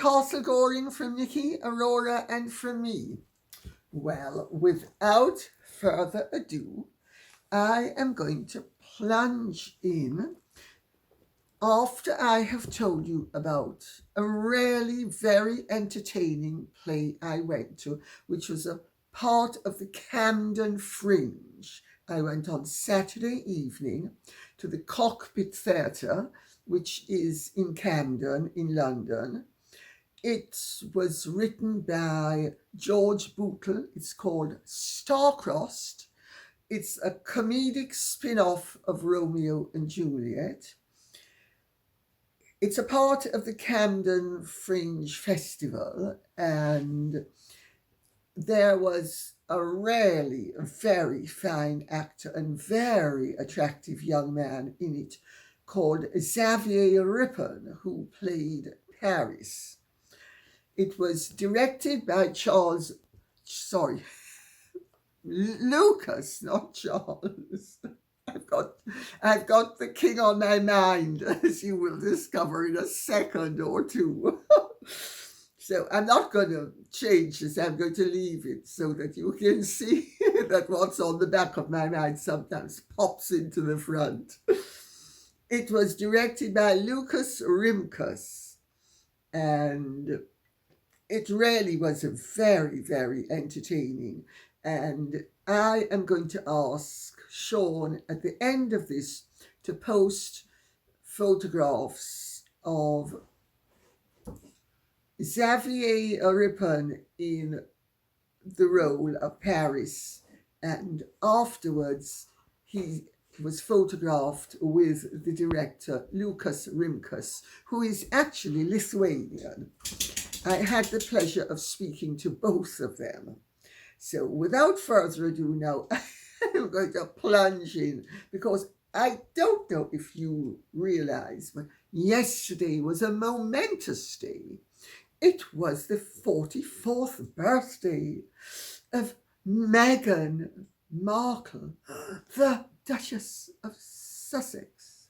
castle goring from Nikki, Aurora, and from me. Well, without further ado, I am going to plunge in after I have told you about a really very entertaining play I went to, which was a part of the Camden Fringe. I went on Saturday evening to the Cockpit Theatre, which is in Camden in London. It was written by George Bootle. It's called Star-Crossed. It's a comedic spin-off of Romeo and Juliet. It's a part of the Camden Fringe Festival, and there was a really very fine actor and very attractive young man in it called Xavier Rippon, who played Paris. It was directed by Lucas, not Charles. I've got the king on my mind, as you will discover in a second or two. So I'm not going to change this. I'm going to leave it so that you can see that what's on the back of my mind sometimes pops into the front. It was directed by Lucas Rimkus, and it really was a very, very entertaining. And I am going to ask Sean at the end of this to post photographs of Xavier Rippon in the role of Paris, and afterwards he was photographed with the director Lucas Rimkus, who is actually Lithuanian. I had the pleasure of speaking to both of them. So without further ado now, I'm going to plunge in, because I don't know if you realize, but yesterday was a momentous day. It was the 44th birthday of Meghan Markle, the Duchess of Sussex.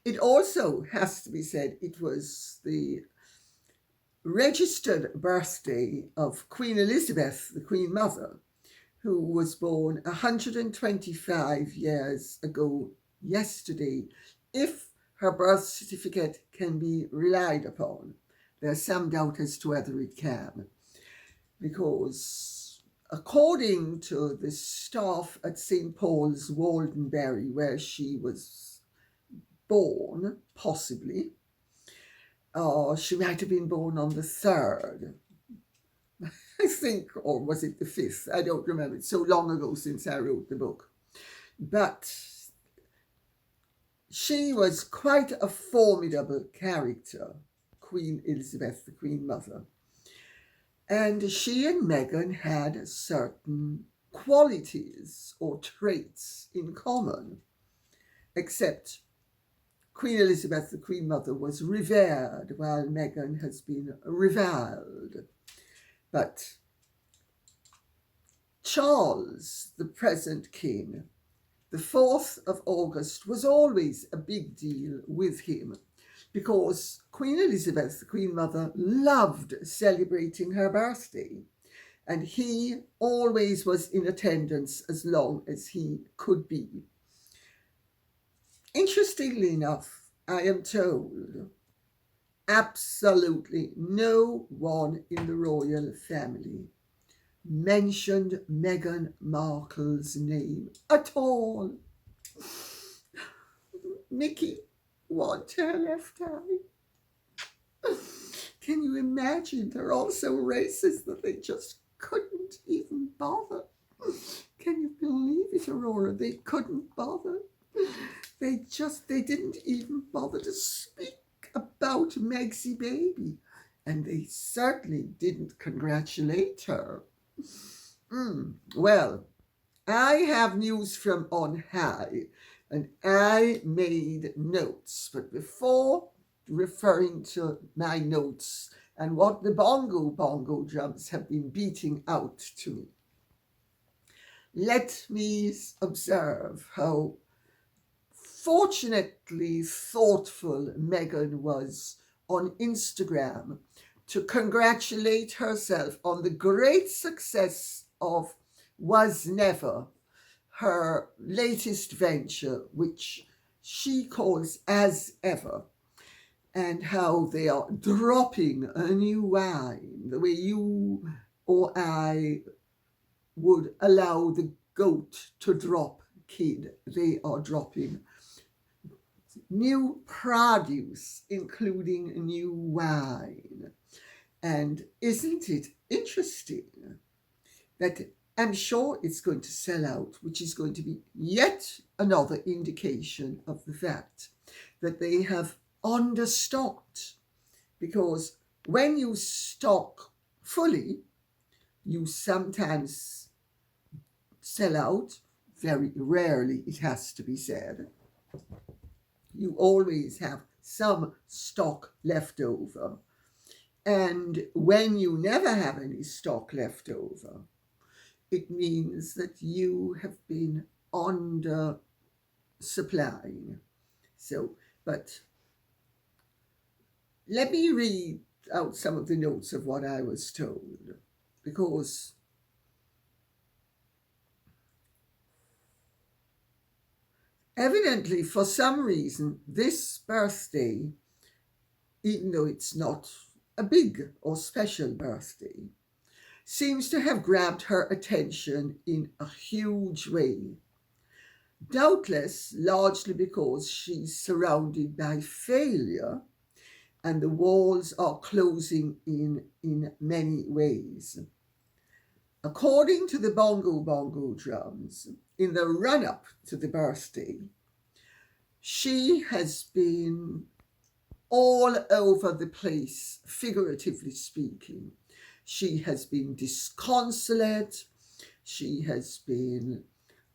It also has to be said it was the registered birthday of Queen Elizabeth, the Queen Mother, who was born 125 years ago yesterday, if her birth certificate can be relied upon. There's some doubt as to whether it can, because according to the staff at St. Paul's, Waldenbury, where she was born, possibly, she might have been born on the 3rd, I think, or was it the 5th? I don't remember. It's so long ago since I wrote the book. But she was quite a formidable character, Queen Elizabeth, the Queen Mother. And she and Meghan had certain qualities or traits in common, except Queen Elizabeth, the Queen Mother, was revered, while Meghan has been reviled. But Charles, the present king, the 4th of August was always a big deal with him, because Queen Elizabeth, the Queen Mother, loved celebrating her birthday, and he always was in attendance as long as he could be. Interestingly enough, I am told absolutely no one in the royal family mentioned Meghan Markle's name at all. Mickey want her left eye. Can you imagine? They're all so racist that they just couldn't even bother. Can you believe it, Aurora? They couldn't bother. They didn't even bother to speak about Megsie baby. And they certainly didn't congratulate her. Well, I have news from on high, and I made notes. But before referring to my notes and what the bongo drums have been beating out to me, let me observe how fortunately thoughtful Meghan was on Instagram to congratulate herself on the great success of Was Never, her latest venture, which she calls As Ever, and how they are dropping a new wine, the way you or I would allow the goat to drop kid. They are dropping new produce, including new wine. And isn't it interesting that I'm sure it's going to sell out, which is going to be yet another indication of the fact that they have understocked. Because when you stock fully, you sometimes sell out, very rarely, it has to be said. You always have some stock left over. And when you never have any stock left over, it means that you have been under supplying. So, but let me read out some of the notes of what I was told, because evidently, for some reason, this birthday, even though it's not a big or special birthday, seems to have grabbed her attention in a huge way. Doubtless, largely because she's surrounded by failure and the walls are closing in many ways. According to the bongo drums, in the run-up to the birthday, she has been all over the place, figuratively speaking. She has been disconsolate. She has been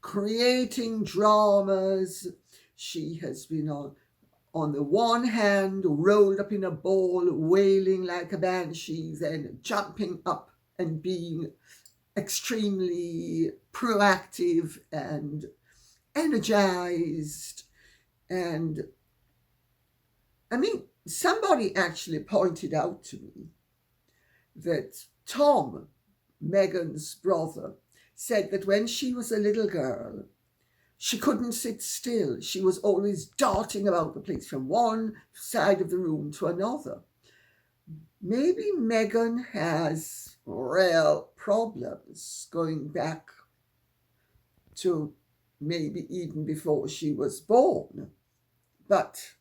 creating dramas. She has been on the one hand rolled up in a ball, wailing like a banshee, then jumping up and being extremely proactive and energized. And I mean, somebody actually pointed out to me that Tom, Meghan's brother, said that when she was a little girl, she couldn't sit still. She was always darting about the place from one side of the room to another. Maybe Meghan has real problems going back to maybe even before she was born. But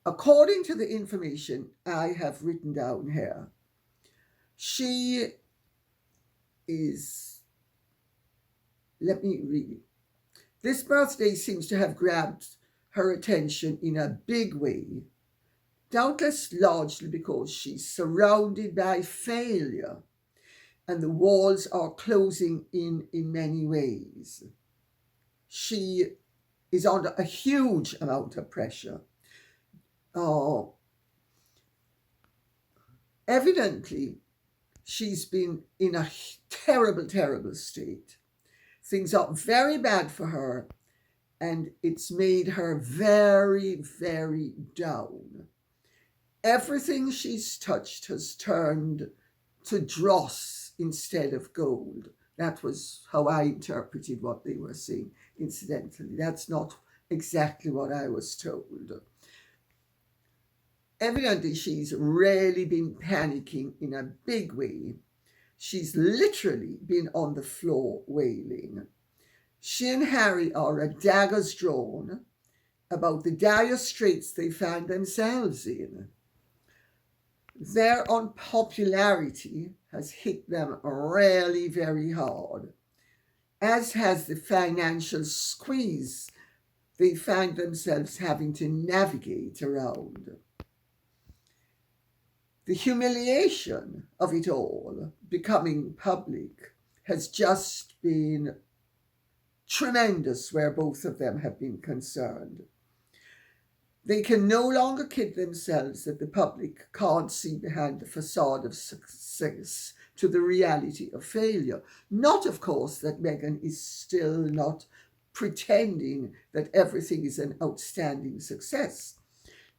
according to the information I have written down here, she is, let me read. This birthday seems to have grabbed her attention in a big way, doubtless largely because she's surrounded by failure and the walls are closing in many ways. She is under a huge amount of pressure. Evidently, she's been in a terrible, terrible state. Things are very bad for her, and it's made her very, very down. Everything she's touched has turned to dross instead of gold. That was how I interpreted what they were saying, incidentally. That's not exactly what I was told. Evidently, she's really been panicking in a big way. She's literally been on the floor wailing. She and Harry are at daggers drawn about the dire straits they find themselves in. Their unpopularity has hit them really very hard, as has the financial squeeze they find themselves having to navigate around. The humiliation of it all becoming public has just been tremendous where both of them have been concerned. They can no longer kid themselves that the public can't see behind the facade of success to the reality of failure. Not, of course, that Meghan is still not pretending that everything is an outstanding success.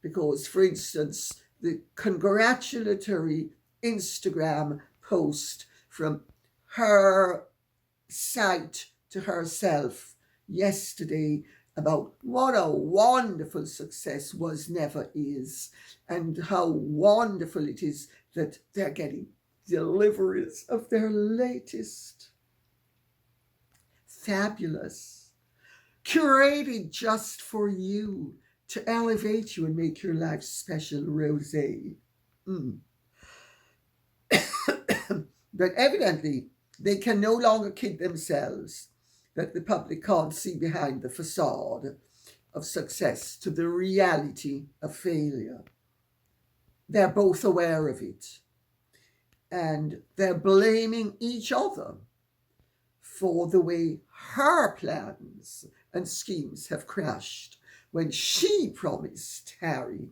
Because, for instance, the congratulatory Instagram post from her site to herself yesterday about what a wonderful success was, never is, and how wonderful it is that they're getting deliveries of their latest fabulous, curated just for you to elevate you and make your life special rosé. But evidently, they can no longer kid themselves that the public can't see behind the facade of success to the reality of failure. They're both aware of it, and they're blaming each other for the way her plans and schemes have crashed when she promised Harry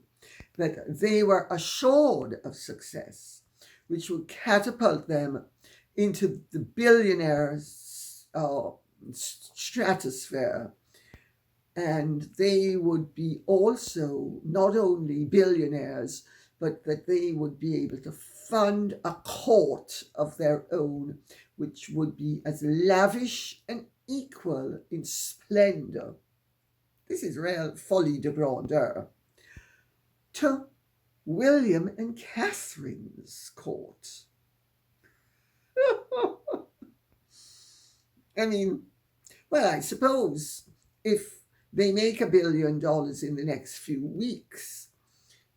that they were assured of success, which would catapult them into the billionaires' stratosphere. And they would be also not only billionaires, but that they would be able to fund a court of their own, which would be as lavish and equal in splendor. This is real folie de grandeur. To William and Catherine's court. I mean, well, I suppose if they make $1 billion in the next few weeks,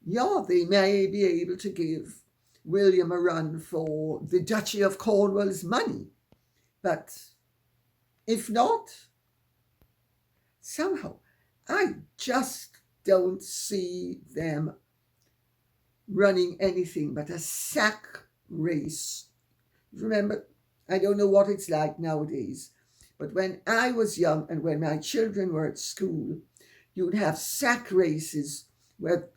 yeah, they may be able to give William a run for the Duchy of Cornwall's money. But if not, somehow, I just don't see them running anything but a sack race. Remember, I don't know what it's like nowadays, but when I was young and when my children were at school, you would have sack races where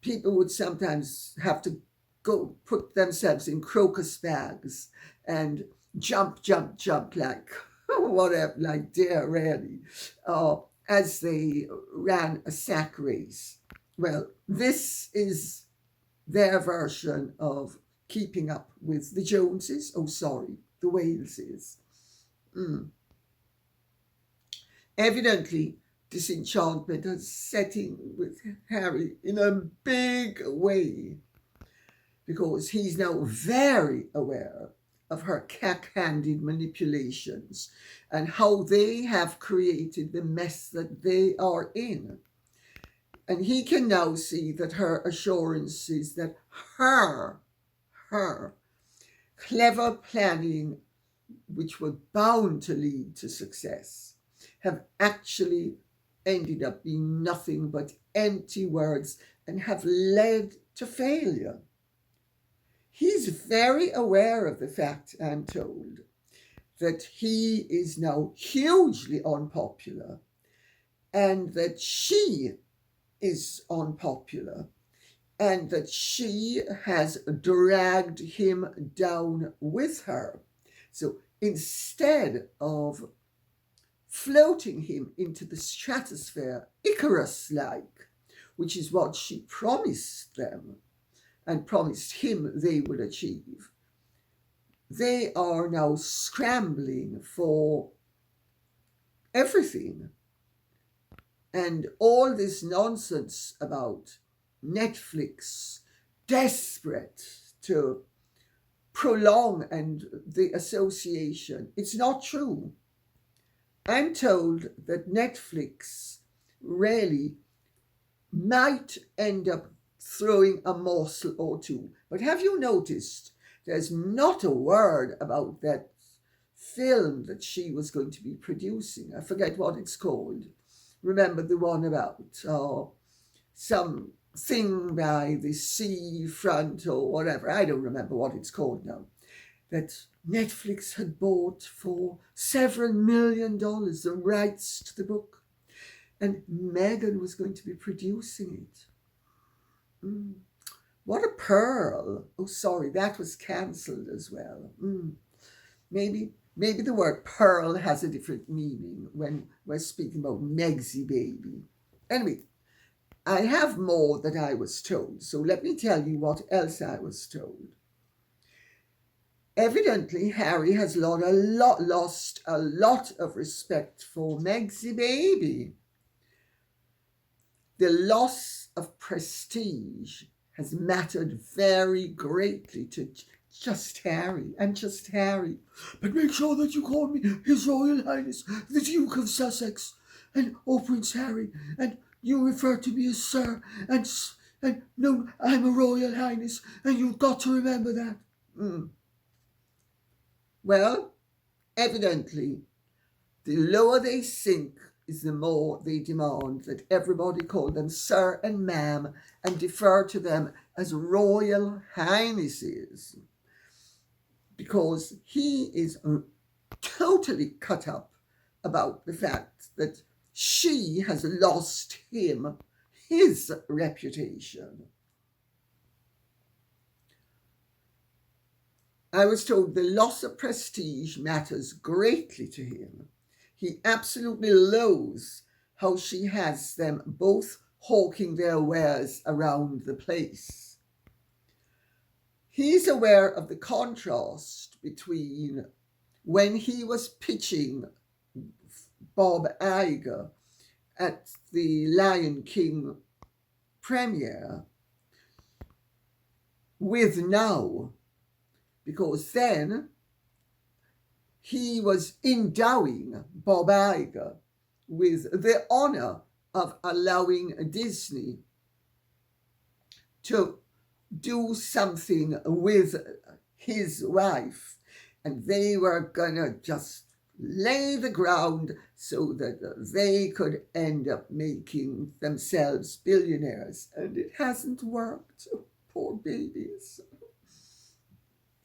people would sometimes have to go put themselves in crocus bags and jump like whatever, like dare really, as they ran a sack race. Well, this is their version of keeping up with the Joneses. Oh, sorry, the Waleses. Evidently, disenchantment is setting with Harry in a big way, because he's now very aware of her cack-handed manipulations and how they have created the mess that they are in. And he can now see that her assurances that her clever planning, which were bound to lead to success, have actually ended up being nothing but empty words and have led to failure. He's very aware of the fact, I'm told, that he is now hugely unpopular and that she is unpopular and that she has dragged him down with her. So instead of floating him into the stratosphere, Icarus-like, which is what she promised them and promised him they would achieve, they are now scrambling for everything. And all this nonsense about Netflix desperate to prolong and the association, it's not true. I'm told that Netflix really might end up throwing a morsel or two. But have you noticed there's not a word about that film that she was going to be producing? I forget what it's called. Remember the one about some thing by the sea front or whatever. I don't remember what it's called now. That Netflix had bought for several $1 million the rights to the book. And Meghan was going to be producing it. What a pearl. Oh, sorry, that was cancelled as well. Maybe maybe the word pearl has a different meaning when we're speaking about Megsy baby. Anyway, I have more that I was told, so let me tell you what else I was told. Evidently, Harry has lost a lot of respect for Megsy baby. The loss of prestige has mattered very greatly to just Harry and just Harry. But make sure that you call me His Royal Highness the Duke of Sussex, and Prince Harry, and you refer to me as Sir, and no, I'm a Royal Highness, and you've got to remember that. Well, evidently, the lower they sink is the more they demand that everybody call them Sir and Ma'am and defer to them as Royal Highnesses, because he is totally cut up about the fact that she has lost him his reputation. I was told the loss of prestige matters greatly to him. He absolutely loathes how she has them both hawking their wares around the place. He's aware of the contrast between when he was pitching Bob Iger at the Lion King premiere with now, because then he was endowing Bob Iger with the honor of allowing Disney to do something with his wife, and they were gonna just lay the ground so that they could end up making themselves billionaires, and it hasn't worked. Poor babies.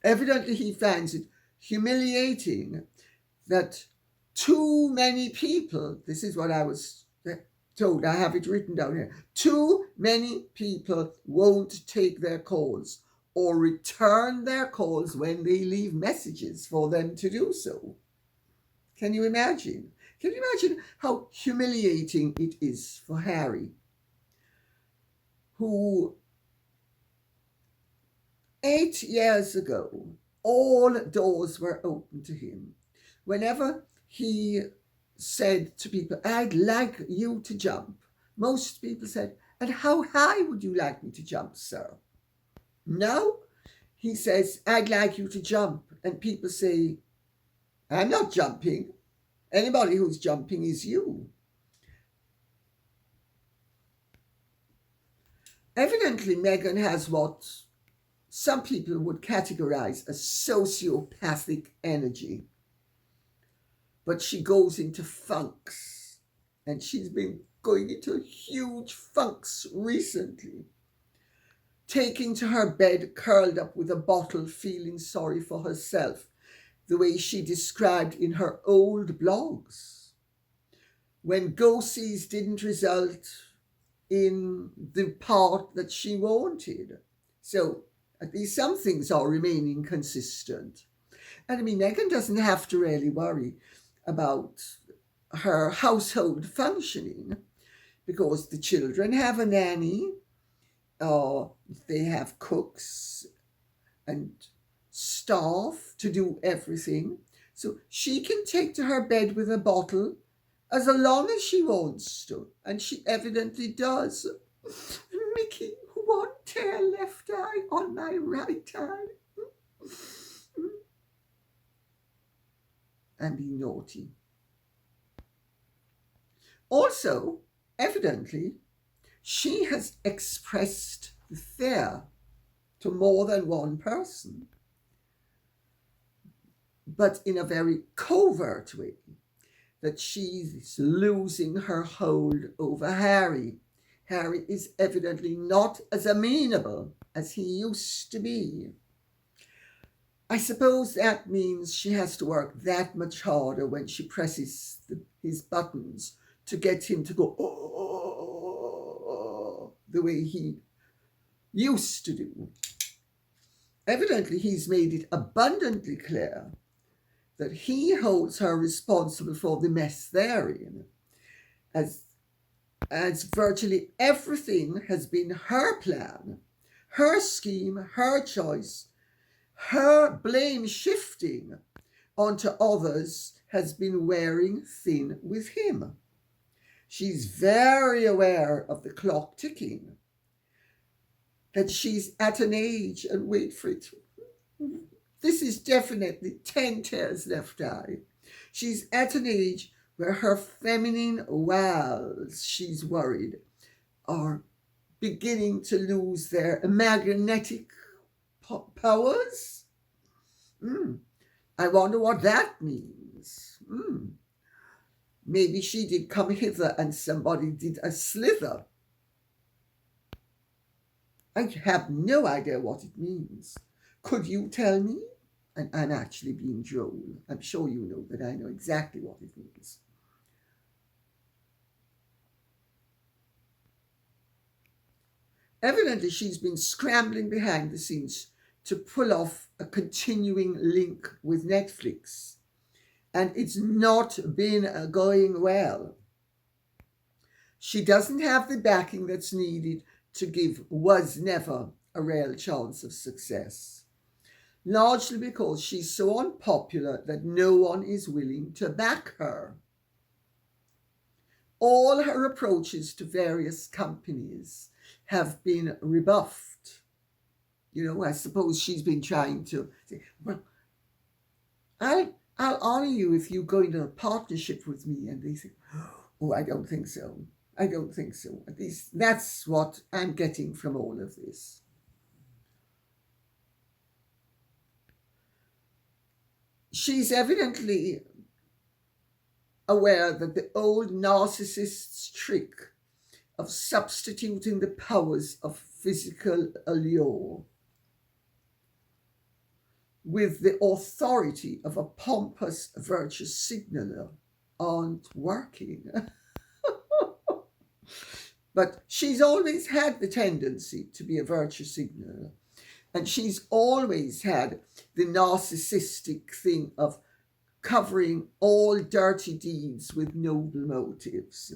Evidently, he finds it humiliating that too many people, this is what I was told, I have it written down here, too many people won't take their calls or return their calls when they leave messages for them to do so. Can you imagine? Can you imagine how humiliating it is for Harry, who 8 years ago, all doors were open to him. Whenever he said to people, I'd like you to jump, most people said, and how high would you like me to jump, sir? Now he says, I'd like you to jump, and people say, I'm not jumping. Anybody who's jumping is you. Evidently, Meghan has what some people would categorize as sociopathic energy. But she goes into funks, and she's been going into huge funks recently. Taking to her bed curled up with a bottle, feeling sorry for herself, the way she described in her old blogs. When go-sees didn't result in the part that she wanted. So at least some things are remaining consistent. And I mean, Meghan doesn't have to really worry about her household functioning, because the children have a nanny, or they have cooks and staff to do everything. So she can take to her bed with a bottle as long as she wants to, and she evidently does. Mickey, one tear left eye on my right eye. And be naughty. Also, evidently, she has expressed fear to more than one person, but in a very covert way, that she's losing her hold over Harry. Harry is evidently not as amenable as he used to be. I suppose that means she has to work that much harder when she presses his buttons to get him to go, oh, the way he used to do. Evidently, he's made it abundantly clear that he holds her responsible for the mess they're in, as virtually everything has been her plan, her scheme, her choice, her blame shifting onto others has been wearing thin with him. She's very aware of the clock ticking, that she's at an age, and wait for it, this is definitely 10 tears left eye. She's at an age where her feminine wiles, she's worried, are beginning to lose their magnetic powers. I wonder what that means. Maybe she did come hither and somebody did a slither. I have no idea what it means. Could you tell me? And I'm actually being droll. I'm sure you know that I know exactly what it means. Evidently, she's been scrambling behind the scenes to pull off a continuing link with Netflix. And it's not been going well. She doesn't have the backing that's needed to give Was Never a real chance of success. Largely because she's so unpopular that no one is willing to back her. All her approaches to various companies have been rebuffed. I suppose she's been trying to say, well, I'll honor you if you go into a partnership with me. And they say, oh, I don't think so. I don't think so. At least that's what I'm getting from all of this. She's evidently aware that the old narcissist's trick of substituting the powers of physical allure with the authority of a pompous virtue signaler aren't working. But she's always had the tendency to be a virtue signaler. And she's always had the narcissistic thing of covering all dirty deeds with noble motives.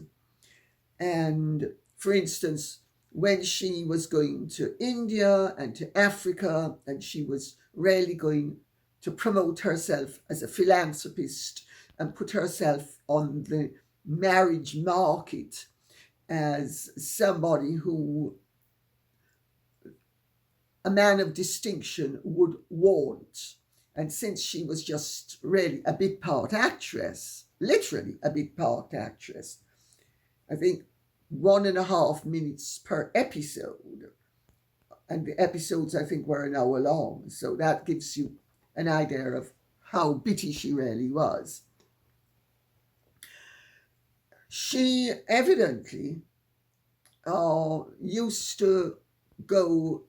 And for instance, when she was going to India and to Africa, and she was really going to promote herself as a philanthropist and put herself on the marriage market as somebody who a man of distinction would want. And since she was just really a bit part actress, literally a bit part actress, I think 1.5 minutes per episode. And the episodes, I think, were an hour long. So that gives you an idea of how bitty she really was. She evidently used to go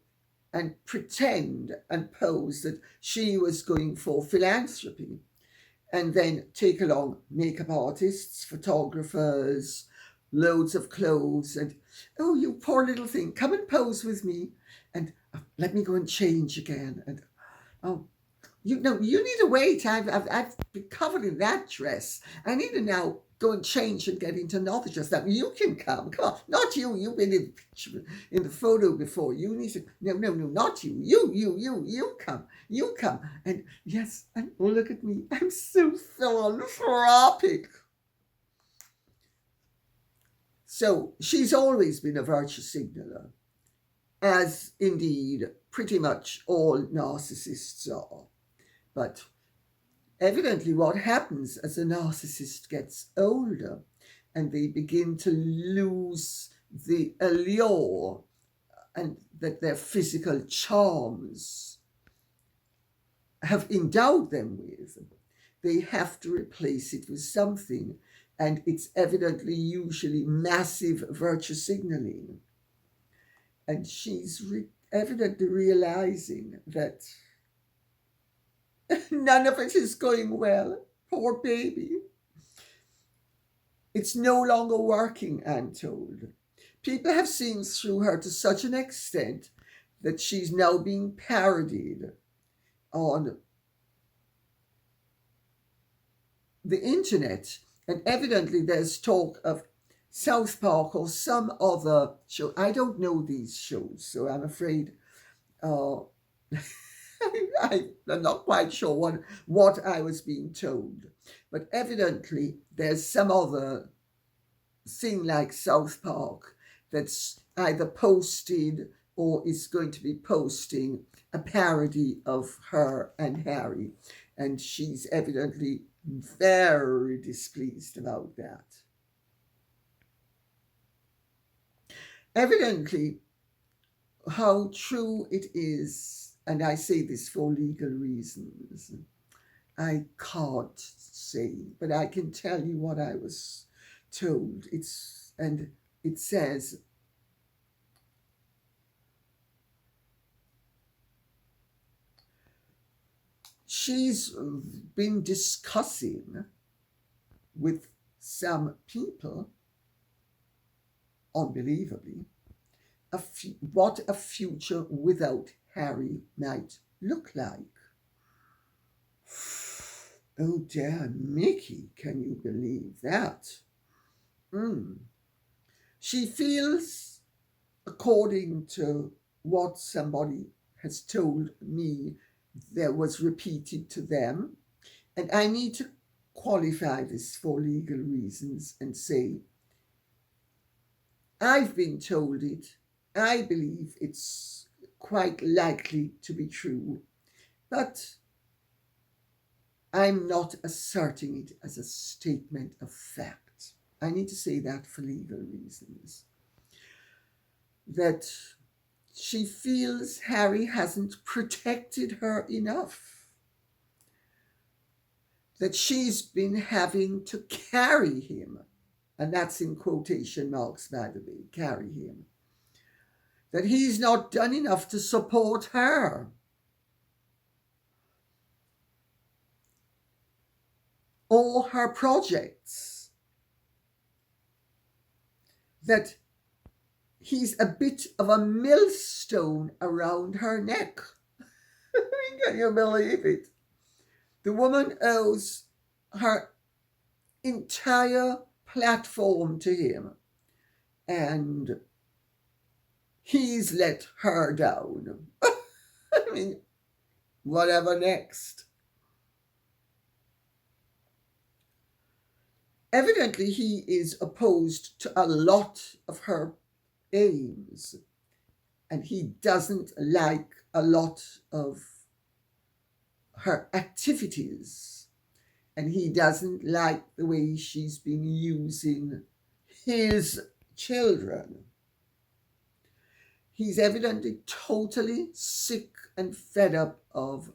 and pretend and pose that she was going for philanthropy, and then take along makeup artists, photographers, loads of clothes, and, oh, you poor little thing, come and pose with me, and let me go and change again, and, oh, you need to wait, I've been covered in that dress, I need to now go and change and get into another dress. Now you can come on, not you, you've been in the picture, in the photo before, you need to, no, not you, you come, and yes, and oh, look at me, I'm so philanthropic. So she's always been a virtue signaler, as indeed pretty much all narcissists are. But evidently what happens as a narcissist gets older and they begin to lose the allure and that their physical charms have endowed them with, they have to replace it with something, and it's evidently usually massive virtue signaling. And she's evidently realizing that none of it is going well. Poor baby. It's no longer working, I'm told. People have seen through her to such an extent that she's now being parodied on the internet, and evidently there's talk of South Park or some other show. I don't know these shows, so I'm afraid uh, I'm not quite sure what I was being told. But evidently there's some other thing like South Park that's either posted or is going to be posting a parody of her and Harry. And she's evidently very displeased about that. Evidently, how true it is, and I say this for legal reasons, I can't say, but I can tell you what I was told. It says, she's been discussing with some people, unbelievably, what a future without Harry might look like. Oh dear Mickey, can you believe that? She feels, according to what somebody has told me, that was repeated to them, and I need to qualify this for legal reasons and say, I've been told it, I believe it's quite likely to be true, but I'm not asserting it as a statement of fact. I need to say that for legal reasons. That she feels Harry hasn't protected her enough. That she's been having to carry him, and that's in quotation marks, by the way, carry him. That he's not done enough to support her. Or her projects. That he's a bit of a millstone around her neck. Can you believe it? The woman owes her entire platform to him, and he's let her down. I mean, whatever next? Evidently, he is opposed to a lot of her aims, and he doesn't like a lot of her activities, and he doesn't like the way she's been using his children. He's evidently totally sick and fed up of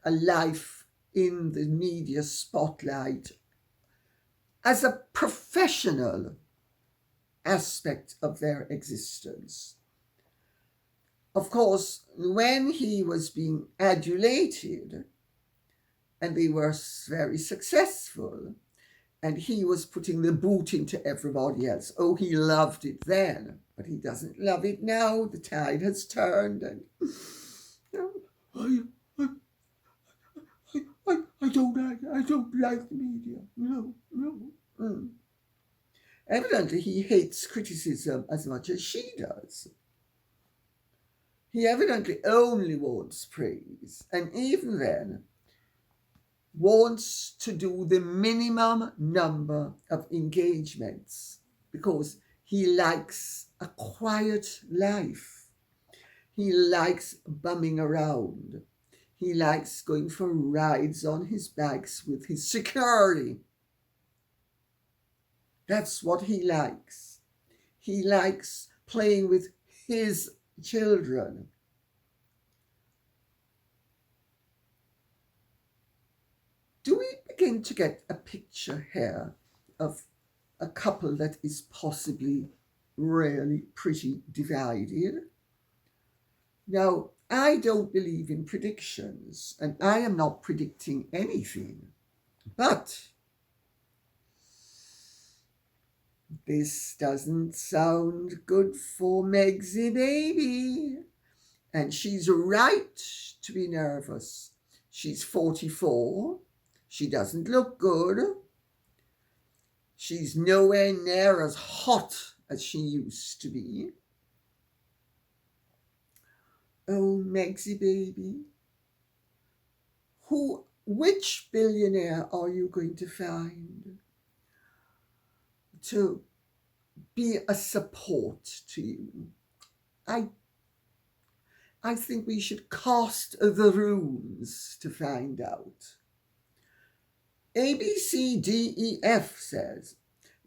a life in the media spotlight as a professional aspect of their existence. Of course, when he was being adulated and they were very successful and he was putting the boot into everybody else, oh, he loved it then, but he doesn't love it now. The tide has turned, and I don't like the media. No. Evidently, he hates criticism as much as she does. He evidently only wants praise, and even then, wants to do the minimum number of engagements because he likes a quiet life. He likes bumming around. He likes going for rides on his bikes with his security. That's what he likes. He likes playing with his children. Do we begin to get a picture here of a couple that is possibly really pretty divided? Now, I don't believe in predictions, and I am not predicting anything, but this doesn't sound good for Megsy baby. And she's right to be nervous. She's 44. She doesn't look good. She's nowhere near as hot as she used to be. Oh, Megsy baby, which billionaire are you going to find to be a support to you? I think we should cast the runes to find out. ABCDEF says,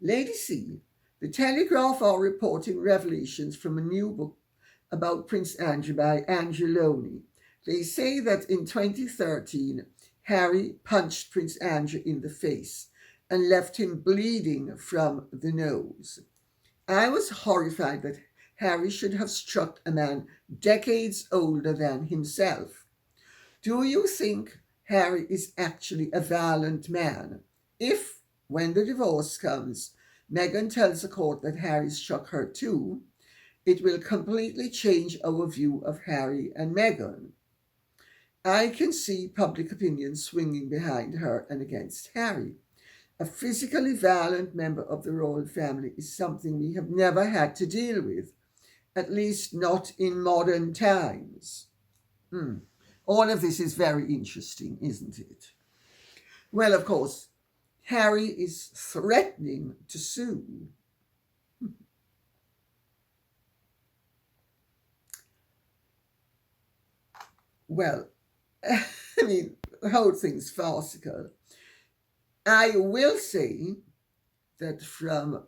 Lady C, the Telegraph are reporting revelations from a new book about Prince Andrew by Angeloni. They say that in 2013, Harry punched Prince Andrew in the face and left him bleeding from the nose. I was horrified that Harry should have struck a man decades older than himself. Do you think Harry is actually a violent man? If, when the divorce comes, Meghan tells the court that Harry struck her too, it will completely change our view of Harry and Meghan. I can see public opinion swinging behind her and against Harry. A physically violent member of the royal family is something we have never had to deal with, at least not in modern times. All of this is very interesting, isn't it? Well, of course, Harry is threatening to sue. Well, I mean, the whole thing's farcical. I will say that from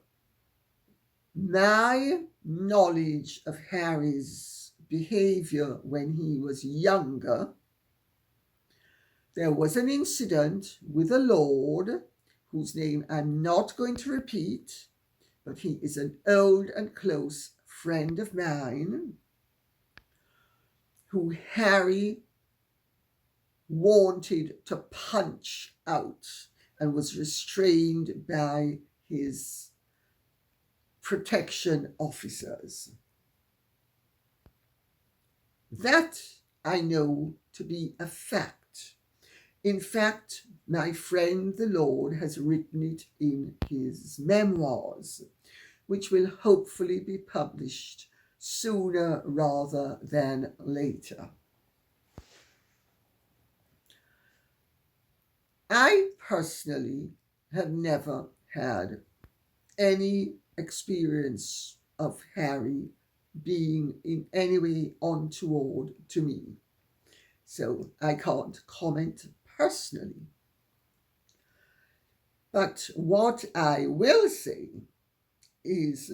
my knowledge of Harry's behavior when he was younger, there was an incident with a lord whose name I'm not going to repeat, but he is an old and close friend of mine, who Harry wanted to punch out and was restrained by his protection officers. That I know to be a fact. In fact, my friend the Lord has written it in his memoirs, which will hopefully be published sooner rather than later. I personally have never had any experience of Harry being in any way untoward to me, so I can't comment personally. But what I will say is,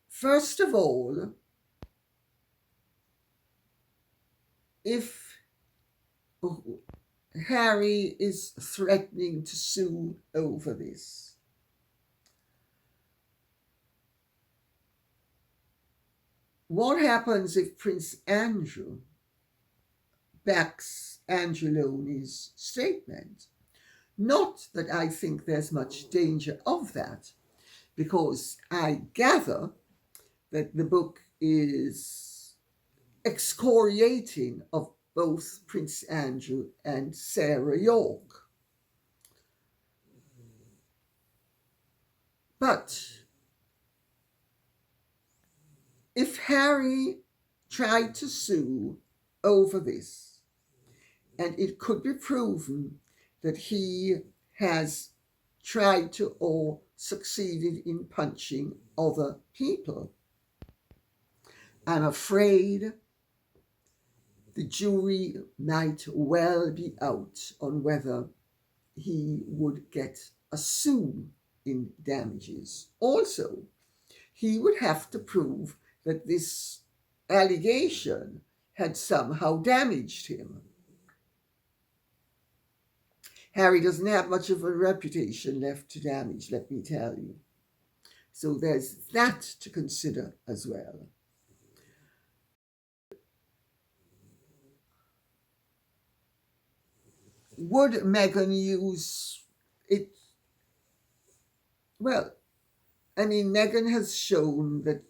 first of all, if Harry is threatening to sue over this, what happens if Prince Andrew backs Angeloni's statement? Not that I think there's much danger of that, because I gather that the book is excoriating of both Prince Andrew and Sarah York. But if Harry tried to sue over this, and it could be proven that he has tried to or succeeded in punching other people, I'm afraid the jury might well be out on whether he would get a sue in damages. Also, he would have to prove that this allegation had somehow damaged him. Harry doesn't have much of a reputation left to damage, let me tell you. So there's that to consider as well. Would Meghan use it? Well, I mean, Meghan has shown that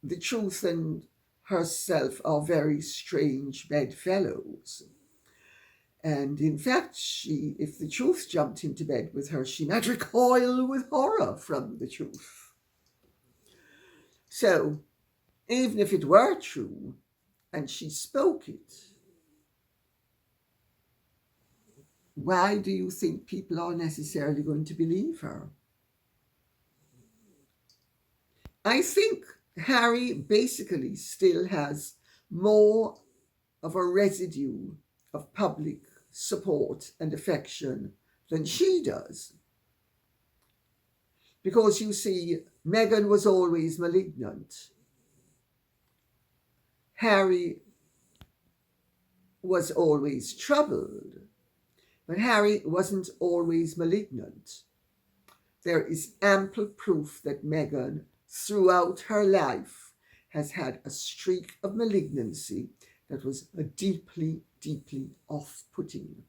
the truth and herself are very strange bedfellows. And in fact, if the truth jumped into bed with her, she might recoil with horror from the truth. So, even if it were true, and she spoke it, why do you think people are necessarily going to believe her? I think Harry basically still has more of a residue of public support and affection than she does. Because you see, Meghan was always malignant. Harry was always troubled, but Harry wasn't always malignant. There is ample proof that Meghan, throughout her life, has had a streak of malignancy that was deeply, deeply off-putting.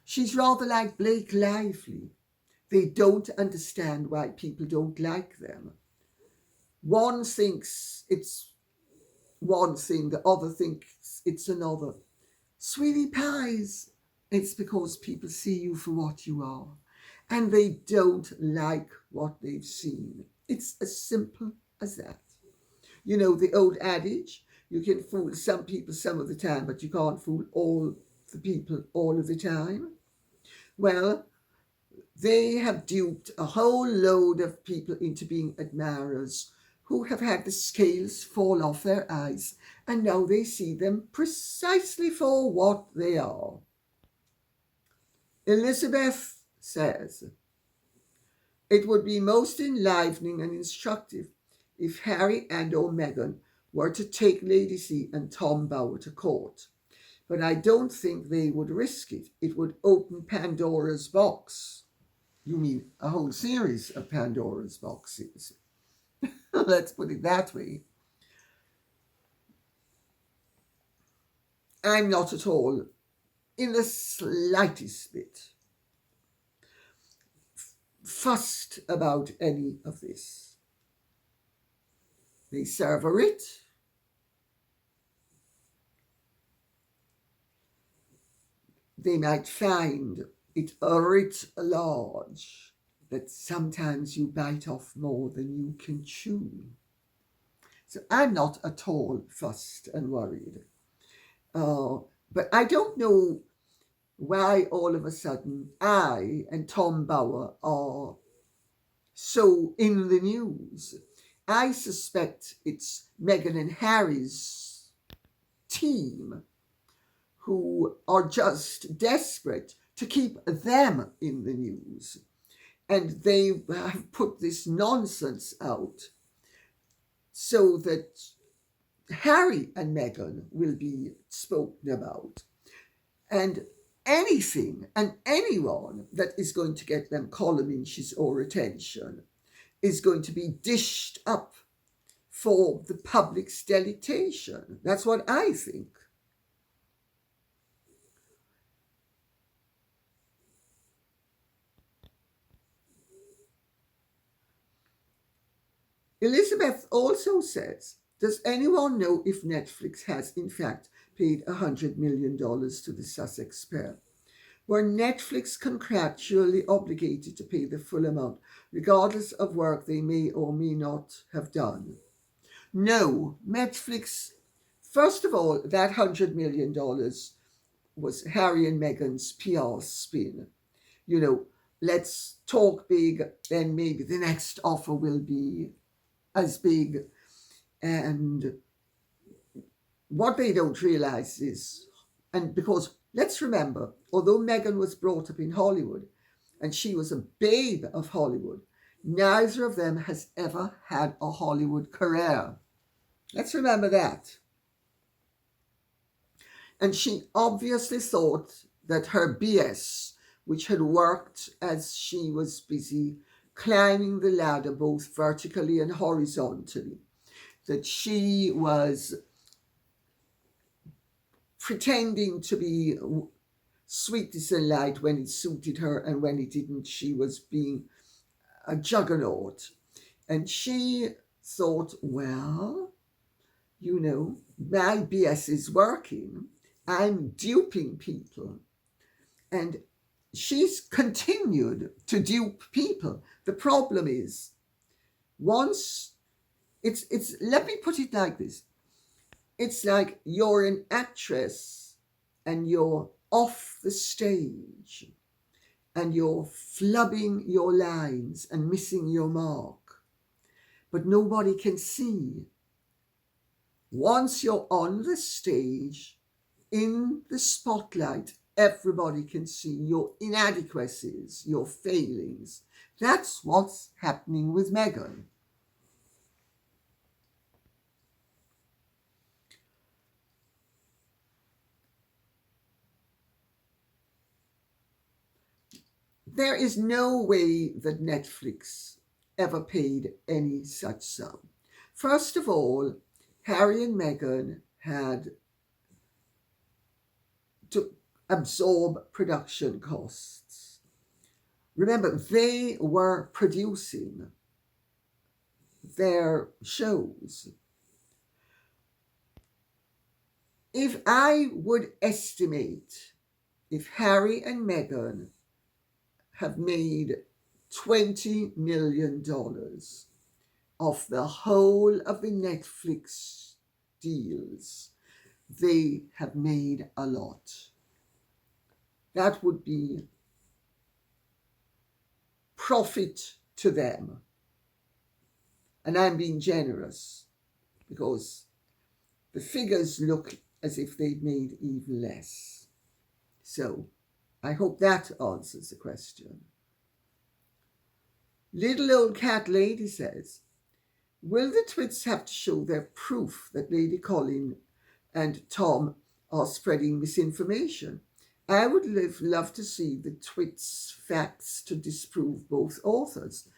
She's rather like Blake Lively. They don't understand why people don't like them. One thinks it's one thing, the other thinks it's another. Sweetie pies, it's because people see you for what you are, and they don't like what they've seen. It's as simple as that. You know the old adage, you can fool some people some of the time, but you can't fool all the people all of the time. Well, they have duped a whole load of people into being admirers who have had the scales fall off their eyes, and now they see them precisely for what they are. Elizabeth says, "It would be most enlivening and instructive if Harry and or Meghan were to take Lady C and Tom Bower to court. But I don't think they would risk it. It would open Pandora's box." You mean a whole series of Pandora's boxes. Let's put it that way. I'm not at all, in the slightest bit, fussed about any of this. They serve a writ. They might find it a writ large that sometimes you bite off more than you can chew. So I'm not at all fussed and worried. But I don't know why all of a sudden I and Tom Bower are so in the news. I suspect it's Meghan and Harry's team who are just desperate to keep them in the news. And they have put this nonsense out so that Harry and Meghan will be spoken about. And anything and anyone that is going to get them column inches or attention is going to be dished up for the public's delectation. That's what I think. Elizabeth also says, "Does anyone know if Netflix has in fact paid $100 million to the Sussex pair? Were Netflix contractually obligated to pay the full amount, regardless of work they may or may not have done?" No, Netflix, first of all, that $100 million was Harry and Meghan's PR spin. You know, let's talk big, then maybe the next offer will be as big. And what they don't realize is, and because let's remember, although Meghan was brought up in Hollywood and she was a babe of Hollywood, neither of them has ever had a Hollywood career. Let's remember that. And she obviously thought that her BS, which had worked as she was busy climbing the ladder both vertically and horizontally, that she was pretending to be sweetness and light when it suited her, and when it didn't, she was being a juggernaut. And she thought, well, you know, my BS is working. I'm duping people. And she's continued to dupe people. The problem is, once it's let me put it like this. It's like you're an actress and you're off the stage and you're flubbing your lines and missing your mark, but nobody can see. Once you're on the stage, in the spotlight, everybody can see your inadequacies, your failings. That's what's happening with Meghan. There is no way that Netflix ever paid any such sum. First of all, Harry and Meghan had to absorb production costs. Remember, they were producing their shows. If I would estimate, if Harry and Meghan have made $20 million of the whole of the Netflix deals, they have made a lot. That would be profit to them. And I'm being generous because the figures look as if they'd made even less. So I hope that answers the question. Little old cat lady says, will the twits have to show their proof that Lady Colin and Tom are spreading misinformation? I would love to see the twits' facts to disprove both authors.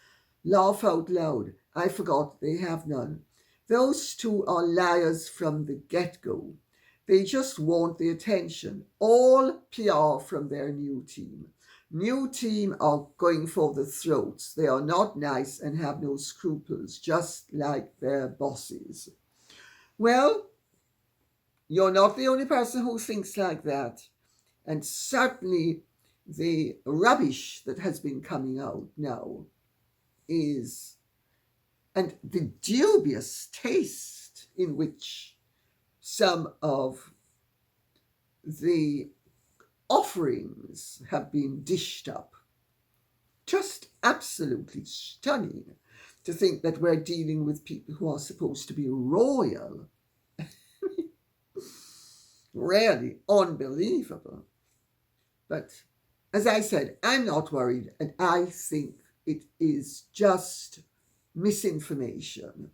Laugh out loud. I forgot they have none. Those two are liars from the get-go. They just want the attention. All PR from their new team. New team are going for the throats. They are not nice and have no scruples, just like their bosses. Well, you're not the only person who thinks like that. And certainly the rubbish that has been coming out now is, and the dubious taste in which some of the offerings have been dished up. Just absolutely stunning to think that we're dealing with people who are supposed to be royal. Really unbelievable. But as I said, I'm not worried, and I think it is just misinformation.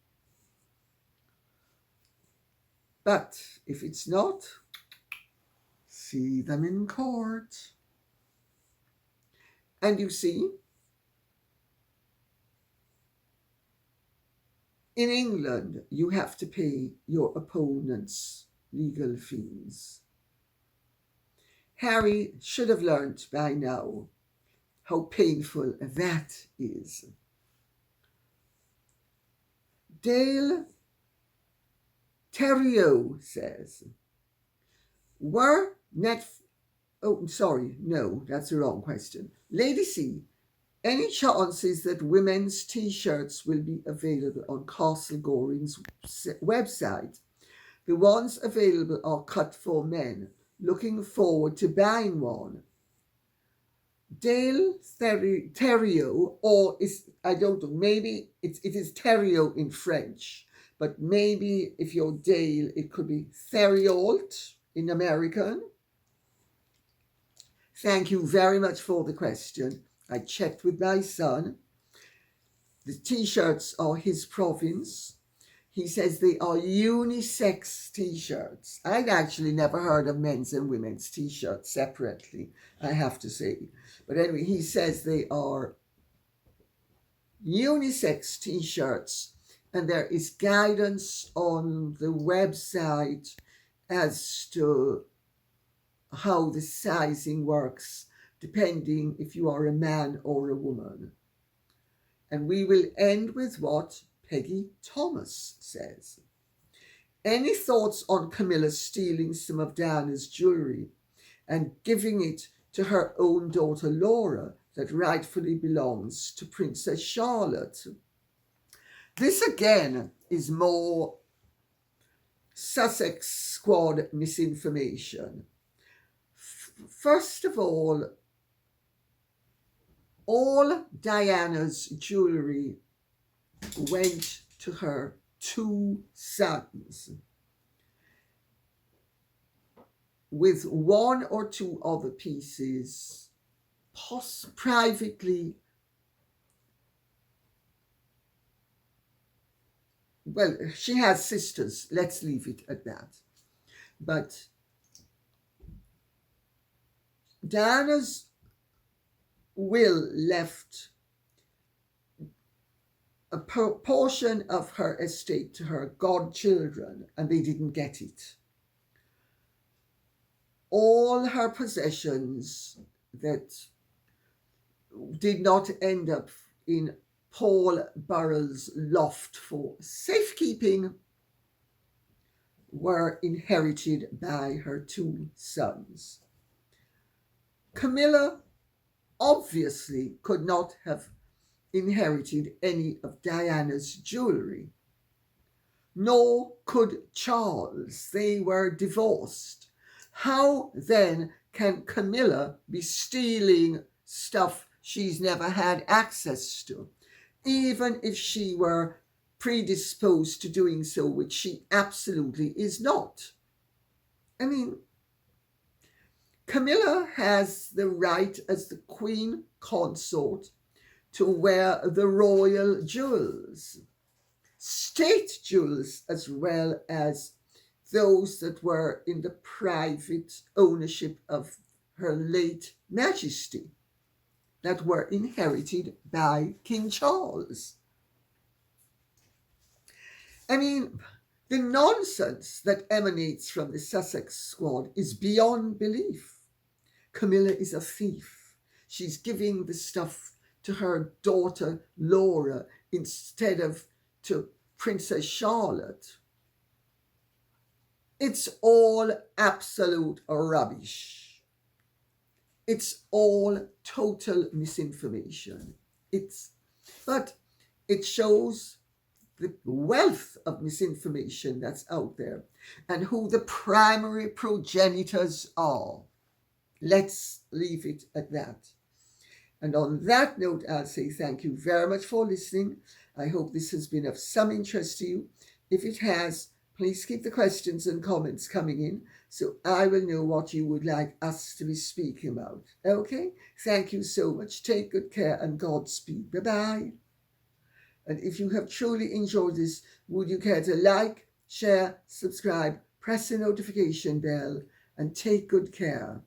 But if it's not, see them in court. And you see, in England, you have to pay your opponent's legal fees. Harry should have learnt by now how painful that is. Dale Terrio says, that's the wrong question. Lady C, any chances that women's t-shirts will be available on Castle Goring's website? The ones available are cut for men. Looking forward to buying one. Dale Terrio, or I don't know, maybe it is Terrio in French, but maybe if you're Dale, it could be Theriault in American. Thank you very much for the question. I checked with my son. The t-shirts are his province. He says they are unisex t-shirts. I'd actually never heard of men's and women's t-shirts separately, I have to say. But anyway, he says they are unisex t-shirts, and there is guidance on the website as to how the sizing works, depending if you are a man or a woman. And we will end with what Peggy Thomas says. Any thoughts on Camilla stealing some of Diana's jewellery and giving it to her own daughter Laura that rightfully belongs to Princess Charlotte. This again is more Sussex squad misinformation. First of all Diana's jewellery went to her two sons, with one or two other pieces privately, well, she has sisters, let's leave it at that. But Diana's will left a portion of her estate to her godchildren, and they didn't get it. All her possessions that did not end up in Paul Burrell's loft for safekeeping were inherited by her two sons. Camilla obviously could not have inherited any of Diana's jewellery, nor could Charles. They were divorced. How then can Camilla be stealing stuff she's never had access to, even if she were predisposed to doing so, which she absolutely is not? I mean, Camilla has the right as the Queen Consort to wear the royal jewels, state jewels, as well as those that were in the private ownership of her late Majesty, that were inherited by King Charles. I mean, the nonsense that emanates from the Sussex squad is beyond belief. Camilla is a thief. She's giving the stuff to her daughter Laura instead of to Princess Charlotte. It's all absolute rubbish. It's all total misinformation. But it shows the wealth of misinformation that's out there and who the primary progenitors are. Let's leave it at that. And on that note, I'll say thank you very much for listening. I hope this has been of some interest to you. If it has, please keep the questions and comments coming in so I will know what you would like us to be speaking about. Okay? Thank you so much. Take good care and Godspeed. Bye-bye. And if you have truly enjoyed this, would you care to like, share, subscribe, press the notification bell, and take good care.